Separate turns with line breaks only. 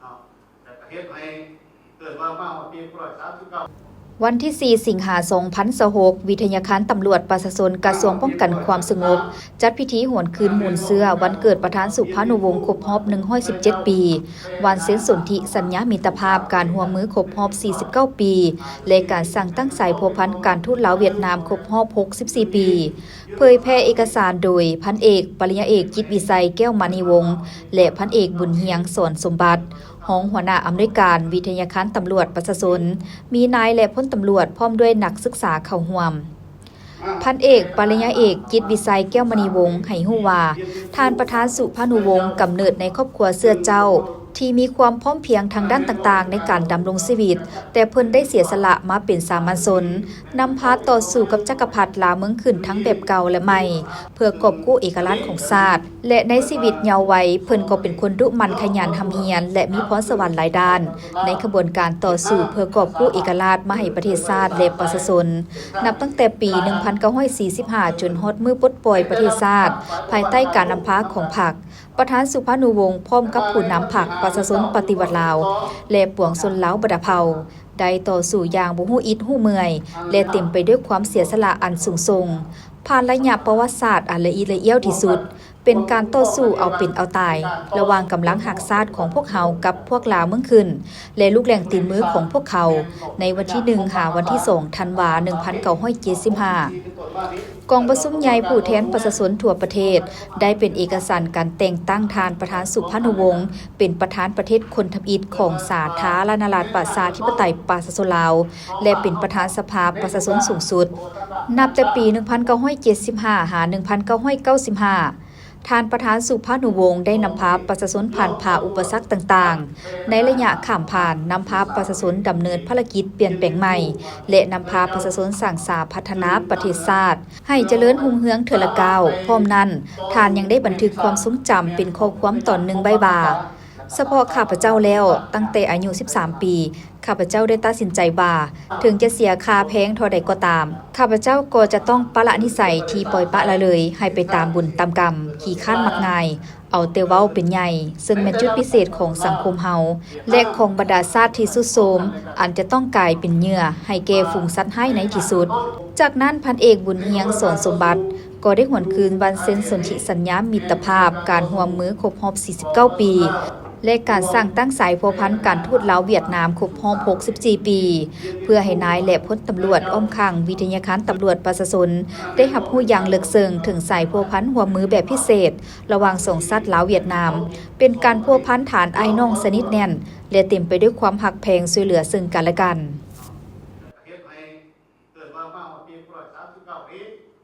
นาะแต่ประเทศไทยเกิดว่ามาปี1939
วันที่ 4 สิงหาคม 2026วิทยาคารตำรวจประชาชนกระทรวงป้องกันความสงบจัดพิธีหวนคืนมูลเสื้อวันเกิดประธานสุภานุวงศ์ครบรอบ117 ปีวันเซ็นสนธิสัญญามิตรภาพการร่วมมือครบรอบ49 ปีและการสั่งตั้งสายพัวพันการทูตลาวเวียดนามครบรอบ64 ปีเผยแพร่เอกสารโดยพันเอกปริญญาเอกจิตวิสัยแก้วมณีวงศ์และพันเอกบุญเฮียงสอนสมบัติห้องหัวหน้าอำนวยการวิทยาคารตำรวจประชาชนมีนายและพลตำรวจพร้อมด้วยนักศึกษาเข้าร่วมพันเอกปริญญาเอกจิตวิสัยแก้วมณีวงศ์ให้ฮู้ว่าท่านประธานสุภานุวงศ์กำเนิดในครอบครัวเสื้อเจ้าที่มีความพร้อมเพรียงทางด้านต่างๆในการดำรงชีวิตแต่เพิ่นได้เสียสละมาเป็นสามัญชนนำพาต่อสู้กับจักรพรรดิลาวเมืองขึ้นทั้งแบบเก่าและใหม่เพื่อกอบกู้เอกลักษณ์ของชาติและในชีวิตเยาว์วัยเพิ่นก็เป็นคนดุมันขยันทำเฮียนและมีพรสวรรค์หลายด้านในขบวนการต่อสู้เพื่อกอบกู้เอกลักษณ์มาให้ประเทศชาติและประชาชนนับตั้งแต่ปี 1945 จนฮอดมื้อปลดปล่อยประเทศชาติภายใต้การนำพาของพรรคประธานสุภานุวงศ์พร้อมกับผู้นำพรรคประชาชนปฏิวัติลาวและปวงชนลาวบัดเผาได้ต่อสู้อย่างบ่ฮู้อิดฮู้เมื่อยและเต็มไปด้วยความเสียสละอันสูงส่งผ่านระยะประวัติศาสตร์อันละเอียดละเอียดที่สุดเป็นการต่อสู้เอาเป็นเอาตายระหว่างกำลังหักชาติของพวกเขากับพวกลาวเมืองขึ้นและลูกแหล่งตีนมือของพวกเขาในวันที่1หาวันที่2ธันวาคม 1975กองประชุมใหญ่ผู้แทนประชาชนทั่วประเทศได้เป็นเอกสารการแต่งตั้งทานประธานสุภานุวงศ์เป็นประธานประเทศคนทำอิฐของสาธารณรัฐประชาธิปไตยประชาชนลาวและเป็นประธานสภาประชาชนสูงสุดนับแต่ปี 1975 หา 1995ท่านประธานสุภานุวงศ์ได้นำพาประชาชนผ่านผ่าอุปสรรคต่างๆในระยะข้ามผ่านนำพาประชาชนดำเนินภารกิจเปลี่ยนแปลงใหม่และนำพาประชาชนสร้างสรรค์พัฒนาประเทศชาติให้เจริญรุ่งเรืองเถิดละก้าวพร้อมนั้นท่านยังได้บันทึกความทรงจำเป็นข้อความตอนหนึ่งไว้ว่าเฉพาะข้าพเจ้าแล้วตั้งแต่อายุ13 ปีข้าพเจ้าได้ตัดสินใจว่าถึงจะเสียค่าแพงเท่าใดก็ตามข้าพเจ้าก็จะต้องปละนิสัยที่ปล่อยปละละเลยให้ไปตามบุญตามกรรมขี้ข้านมักง่ายเอาแต่เว้าเป็นใหญ่ซึ่งเป็นจุดพิเศษของสังคมเฮาและของบรรดาชาติที่สุดโทรมอันจะต้องกลายเป็นเหยื่อให้แก่ฝูงสัตว์ให้ในที่สุดจากนั้นพันเอกบุญเฮียงสอนสมบัติก็ได้หวนคืนวันเซ็นสนธิสัญญามิตรภาพการร่วมมือครบรอบ49 ปีและการสร้างตั้งสายพัวพันการทูตลาวเวียดนามครบรอบ64 ปีเพื่อให้นายและพลตำรวจอ้อมข้างวิทยาคารตำรวจประชาชนได้รับรู้อย่างลึกซึ้งถึงสายพัวพันหัวมือแบบพิเศษระหว่างสองชาติลาวเวียดนามเป็นการพัวพันฐานไอ้น้องสนิทแน่นและเต็มไปด้วยความหักแพงช่วยเหลือซึ่งกันและกัน
ประเทศไทยเกิดว่ามาปี1939